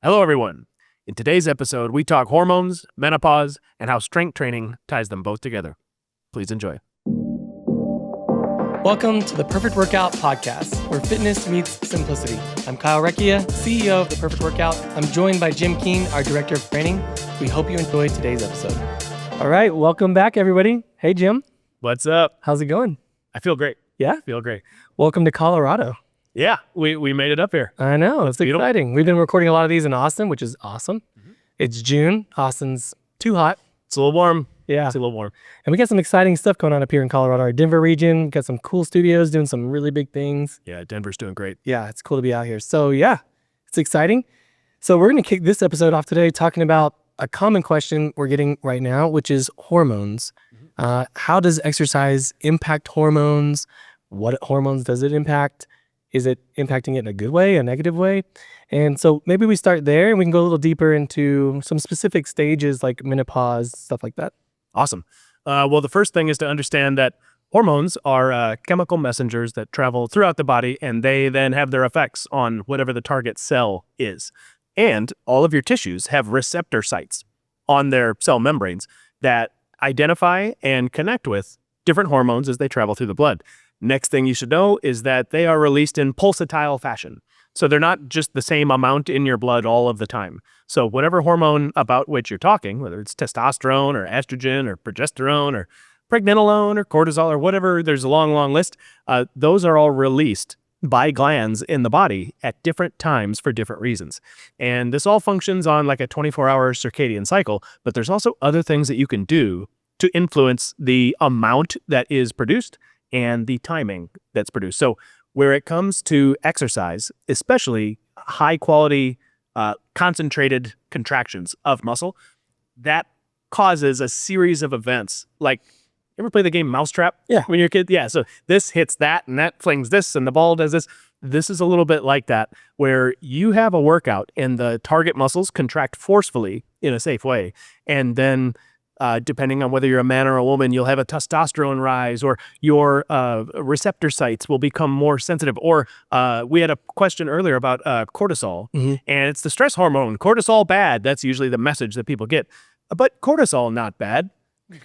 Hello, everyone. In today's episode, we talk hormones, menopause, and how strength training ties them both together. Please enjoy. Welcome to the Perfect Workout Podcast, where fitness meets simplicity. I'm Kyle Recchia, CEO of The Perfect Workout. I'm joined by Jim Keene, our Director of Training. We hope you enjoyed today's episode. All right, welcome back, everybody. Hey, Jim. What's up? How's it going? I feel great. Yeah? I feel great. Welcome to Colorado. Yeah, we made it up here. I know, it's Beautiful. exciting. We've been recording a lot of these in Austin, which is awesome. It's June. Austin's too hot. It's a little warm. Yeah. It's a little warm. And we got some exciting stuff going on up here in Colorado. Our Denver region, got some cool studios doing some really big things. Yeah, Denver's doing great. Yeah, it's cool to be out here. So yeah, it's exciting. So we're going to kick this episode off today talking about a common question we're getting right now, which is hormones. How does exercise impact hormones? What hormones does it impact? Is it impacting it in a good way, a negative way? And so maybe we start there and we can go a little deeper into some specific stages like menopause, stuff like that. Awesome. Well, the first thing is to understand that hormones are chemical messengers that travel throughout the body, and they then have their effects on whatever the target cell is. And all of your tissues have receptor sites on their cell membranes that identify and connect with different hormones as they travel through the blood. Next thing you should know is that they are released in pulsatile fashion. So they're not just the same amount in your blood all of the time. So whatever hormone about which you're talking, whether it's testosterone or estrogen or progesterone or pregnenolone or cortisol or whatever, there's a long, long list. Those are all released by glands in the body at different times for different reasons. And this all functions on like a 24-hour circadian cycle, but there's also other things that you can do to influence the amount that is produced and the timing that's produced. So where it comes to exercise, especially high quality, concentrated contractions of muscle, that causes a series of events. Like, you ever play the game Mousetrap? Yeah. When you're a kid? Yeah. So this hits that and that flings this and the ball does this. This is a little bit like that, where you have a workout and the target muscles contract forcefully in a safe way. And then depending on whether you're a man or a woman, you'll have a testosterone rise, or your receptor sites will become more sensitive. Or we had a question earlier about cortisol, and it's the stress hormone. Cortisol bad. That's usually the message that people get. But cortisol not bad.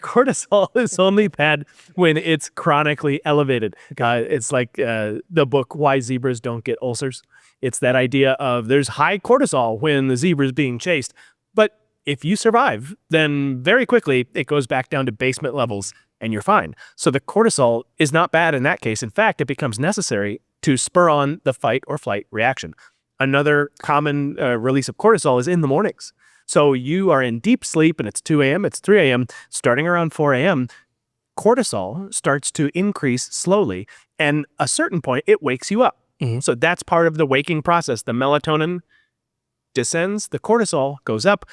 Cortisol is only bad when it's chronically elevated. It's like the book Why Zebras Don't Get Ulcers. It's that idea of there's high cortisol when the zebra is being chased, but if you survive, then very quickly it goes back down to basement levels and you're fine. So the cortisol is not bad in that case. In fact, it becomes necessary to spur on the fight or flight reaction. Another common release of cortisol is in the mornings. So you are in deep sleep and it's 2 a.m., it's 3 a.m., starting around 4 a.m., cortisol starts to increase slowly. And at a certain point, it wakes you up. So that's part of the waking process. The melatonin descends, the cortisol goes up,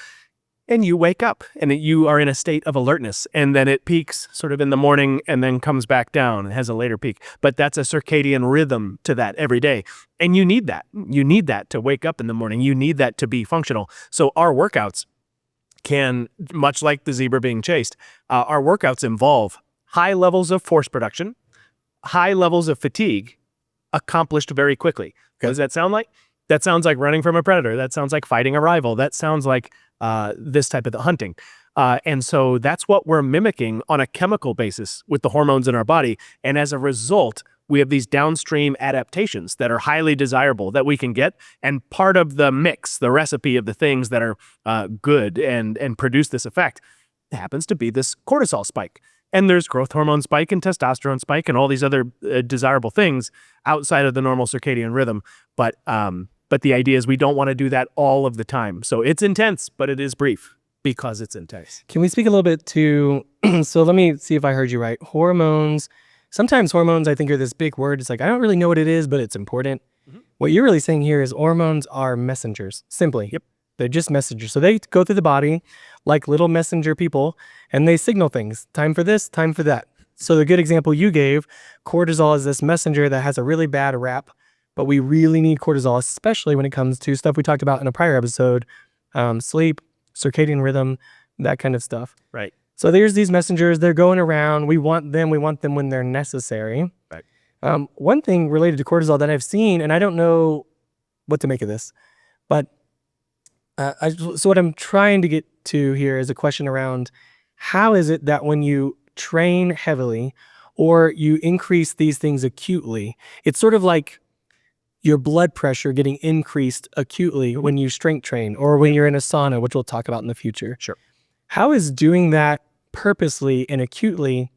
and you wake up and you are in a state of alertness, and then it peaks sort of in the morning and then comes back down and has a later peak. But that's a circadian rhythm to that every day. And you need that. You need that to wake up in the morning. You need that to be functional. So our workouts can, much like the zebra being chased, our workouts involve high levels of force production, high levels of fatigue accomplished very quickly. What does that sound like? That sounds like running from a predator. That sounds like fighting a rival. That sounds like this type of hunting. And so that's what we're mimicking on a chemical basis with the hormones in our body. And as a result, we have these downstream adaptations that are highly desirable that we can get. And part of the mix, the recipe of the things that are good and produce this effect happens to be this cortisol spike. And there's growth hormone spike and testosterone spike and all these other desirable things outside of the normal circadian rhythm. But the idea is we don't want to do that all of the time. So it's intense, but it is brief because it's intense. Can we speak a little bit to, so let me see if I heard you right. Hormones. Sometimes hormones, I think, are this big word. It's like, I don't really know what it is, but it's important. What you're really saying here is hormones are messengers, simply. Yep. They're just messengers. So they go through the body like little messenger people, and they signal things. Time for this, time for that. So the good example you gave, cortisol is this messenger that has a really bad rap, but we really need cortisol, especially when it comes to stuff we talked about in a prior episode, sleep, circadian rhythm, that kind of stuff. Right. So there's these messengers, they're going around. We want them when they're necessary. Right. One thing related to cortisol that I've seen, and I don't know what to make of this, but So what I'm trying to get to here is a question around how is it that when you train heavily or you increase these things acutely, it's sort of like your blood pressure getting increased acutely when you strength train or when you're in a sauna, which we'll talk about in the future. Sure. How is doing that purposely and acutely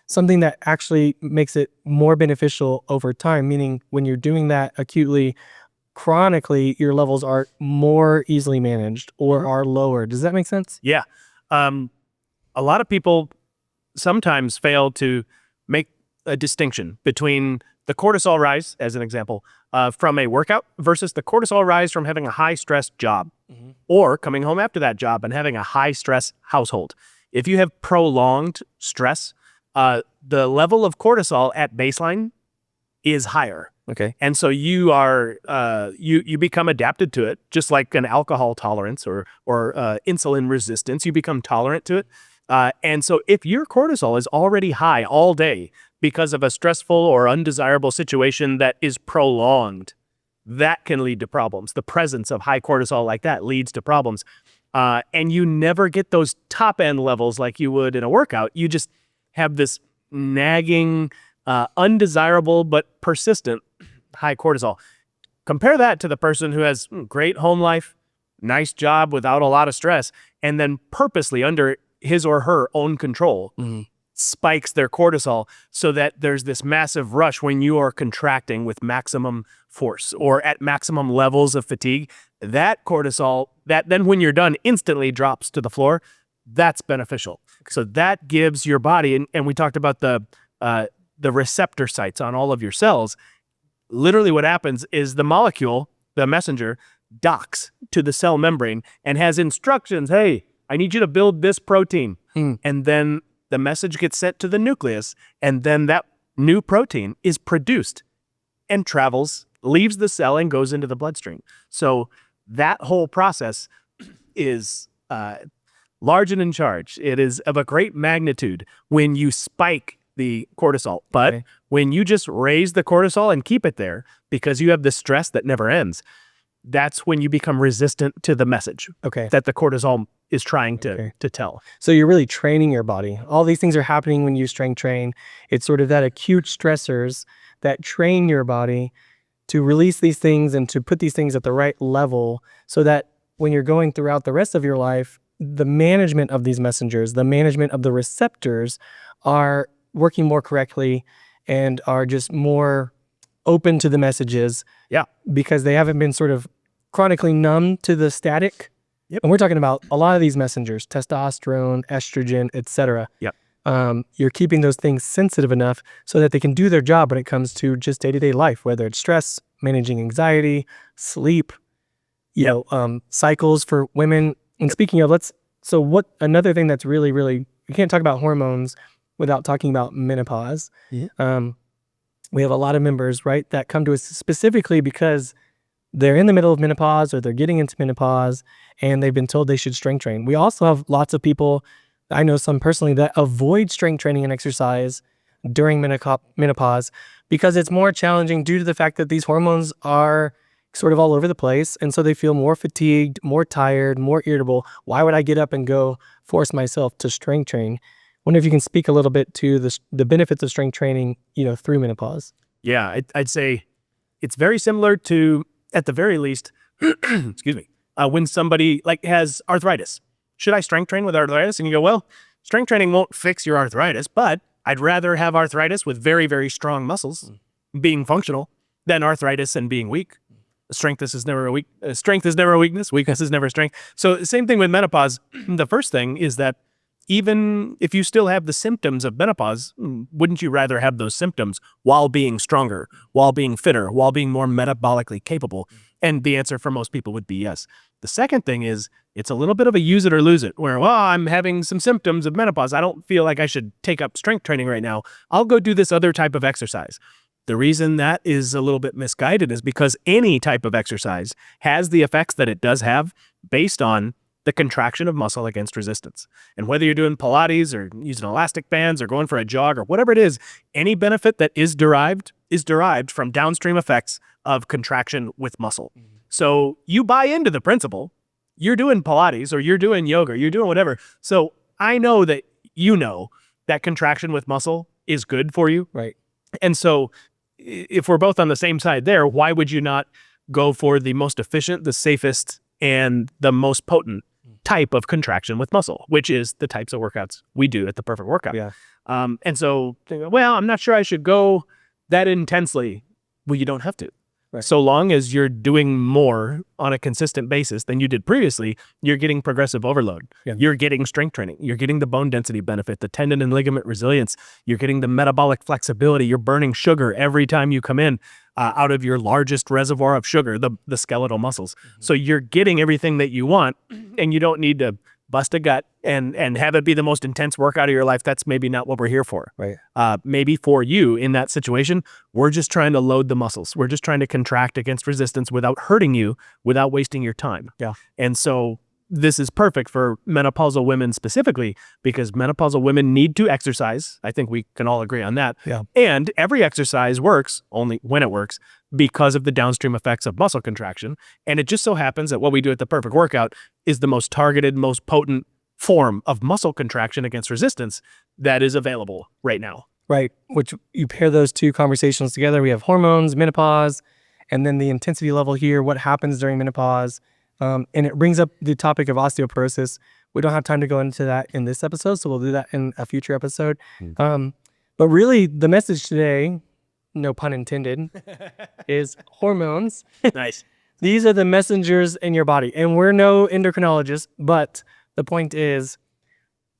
something that actually makes it more beneficial over time? Meaning when you're doing that acutely, chronically, your levels are more easily managed or are lower. Does that make sense? Yeah. A lot of people sometimes fail to make a distinction between the cortisol rise, as an example, from a workout versus the cortisol rise from having a high-stress job or coming home after that job and having a high-stress household. If you have prolonged stress, the level of cortisol at baseline is higher. Okay. And so you are you become adapted to it, just like an alcohol tolerance or insulin resistance. You become tolerant to it. And so if your cortisol is already high all day because of a stressful or undesirable situation that is prolonged, that can lead to problems. The presence of high cortisol like that leads to problems. And you never get those top end levels like you would in a workout. You just have this nagging, undesirable but persistent high cortisol. Compare that to the person who has great home life, nice job without a lot of stress, and then purposely under his or her own control spikes their cortisol so that there's this massive rush when you are contracting with maximum force or at maximum levels of fatigue. That cortisol, that then when you're done instantly drops to the floor. That's beneficial. So that gives your body, and we talked about the receptor sites on all of your cells. Literally what happens is the molecule, the messenger, docks to the cell membrane and has instructions. Hey, I need you to build this protein. And then the message gets sent to the nucleus, and then that new protein is produced and travels, leaves the cell, and goes into the bloodstream. So that whole process is large and in charge. It is of a great magnitude when you spike the cortisol. But when you just raise the cortisol and keep it there because you have the stress that never ends, that's when you become resistant to the message that the cortisol is trying to tell. So you're really training your body. All these things are happening when you strength train. It's sort of that acute stressors that train your body to release these things and to put these things at the right level so that when you're going throughout the rest of your life, the management of these messengers, the management of the receptors are working more correctly and are just more open to the messages. Yeah. Because they haven't been sort of chronically numb to the static. Yep. And we're talking about a lot of these messengers, testosterone, estrogen, etc. Yep. You're keeping those things sensitive enough so that they can do their job when it comes to just day-to-day life, whether it's stress, managing anxiety, sleep, cycles for women. And speaking of, another thing that's really, really, you can't talk about hormones without talking about menopause. Yeah. We have a lot of members, right, that come to us specifically because they're in the middle of menopause or they're getting into menopause and they've been told they should strength train. We also have lots of people, I know some personally, that avoid strength training and exercise during menopause because it's more challenging due to the fact that these hormones are sort of all over the place. And so they feel more fatigued, more tired, more irritable. Why would I get up and go force myself to strength train? Wonder if you can speak a little bit to the benefits of strength training, through menopause. Yeah, I'd say it's very similar to, at the very least, excuse me, when somebody has arthritis. Should I strength train with arthritis? And you go, well, strength training won't fix your arthritis, but I'd rather have arthritis with very, very strong muscles being functional than arthritis and being weak. Strength is never a weakness. Weakness is never strength. So same thing with menopause. The first thing is that even if you still have the symptoms of menopause, wouldn't you rather have those symptoms while being stronger, while being fitter, while being more metabolically capable? And the answer for most people would be yes. The second thing is it's a little bit of a use it or lose it, where, well, I'm having some symptoms of menopause. I don't feel like I should take up strength training right now. I'll go do this other type of exercise. The reason that is a little bit misguided is because any type of exercise has the effects that it does have based on the contraction of muscle against resistance. And whether you're doing Pilates or using elastic bands or going for a jog or whatever it is, any benefit that is derived from downstream effects of contraction with muscle. So you buy into the principle, you're doing Pilates or you're doing yoga, or you're doing whatever. So I know that that contraction with muscle is good for you. Right. And so if we're both on the same side there, why would you not go for the most efficient, the safest, and the most potent type of contraction with muscle, which is the types of workouts we do at the Perfect Workout. Yeah. And so, well, I'm not sure I should go that intensely. Well, you don't have to. Right. So long as you're doing more on a consistent basis than you did previously, you're getting progressive overload. Yeah. You're getting strength training. You're getting the bone density benefit, the tendon and ligament resilience. You're getting the metabolic flexibility. You're burning sugar every time you come in out of your largest reservoir of sugar, the skeletal muscles. Mm-hmm. So you're getting everything that you want, and you don't need to bust a gut and have it be the most intense workout of your life. That's maybe not what we're here for. Right. Maybe for you in that situation, we're just trying to load the muscles. We're just trying to contract against resistance without hurting you, without wasting your time. Yeah. And so this is perfect for menopausal women specifically, because menopausal women need to exercise. I think we can all agree on that. Yeah. And every exercise works only when it works because of the downstream effects of muscle contraction. And it just so happens that what we do at the Perfect Workout is the most targeted, most potent form of muscle contraction against resistance that is available right now. Right. Which you pair those two conversations together. We have hormones, menopause, and then the intensity level here, what happens during menopause. And it brings up the topic of osteoporosis. We don't have time to go into that in this episode, so we'll do that in a future episode. But really, the message today, no pun intended, is hormones. Nice. These are the messengers in your body. And we're no endocrinologists, but the point is,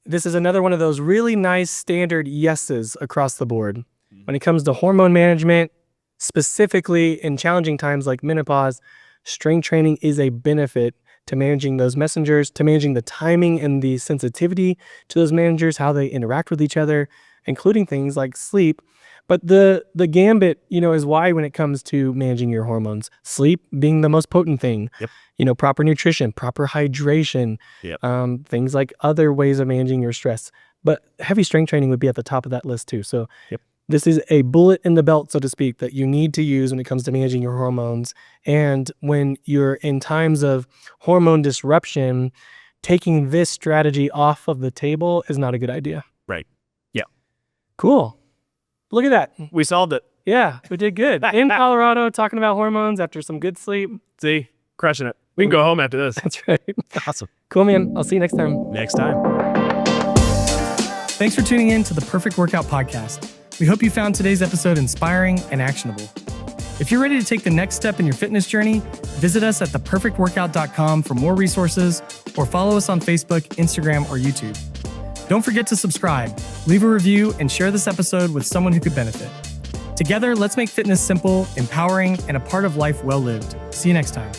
this is another one of those really nice standard yeses across the board. When it comes to hormone management, specifically in challenging times like menopause, strength training is a benefit to managing those messengers, to managing the timing and the sensitivity to those messengers, how they interact with each other, including things like sleep. But the gambit, is why when it comes to managing your hormones, sleep being the most potent thing, Yep. Proper nutrition, proper hydration, Yep. things like other ways of managing your stress. But heavy strength training would be at the top of that list too. So Yep. This is a bullet in the belt, so to speak, that you need to use when it comes to managing your hormones. And when you're in times of hormone disruption, taking this strategy off of the table is not a good idea. Right. Yeah. Cool. Look at that. We solved it. Yeah, we did good. In Colorado, talking about hormones after some good sleep. See? Crushing it. We can go home after this. That's right. Awesome. Cool, man. I'll see you next time. Next time. Thanks for tuning in to the Perfect Workout Podcast. We hope you found today's episode inspiring and actionable. If you're ready to take the next step in your fitness journey, visit us at theperfectworkout.com for more resources, or follow us on Facebook, Instagram, or YouTube. Don't forget to subscribe, leave a review, and share this episode with someone who could benefit. Together, let's make fitness simple, empowering, and a part of life well lived. See you next time.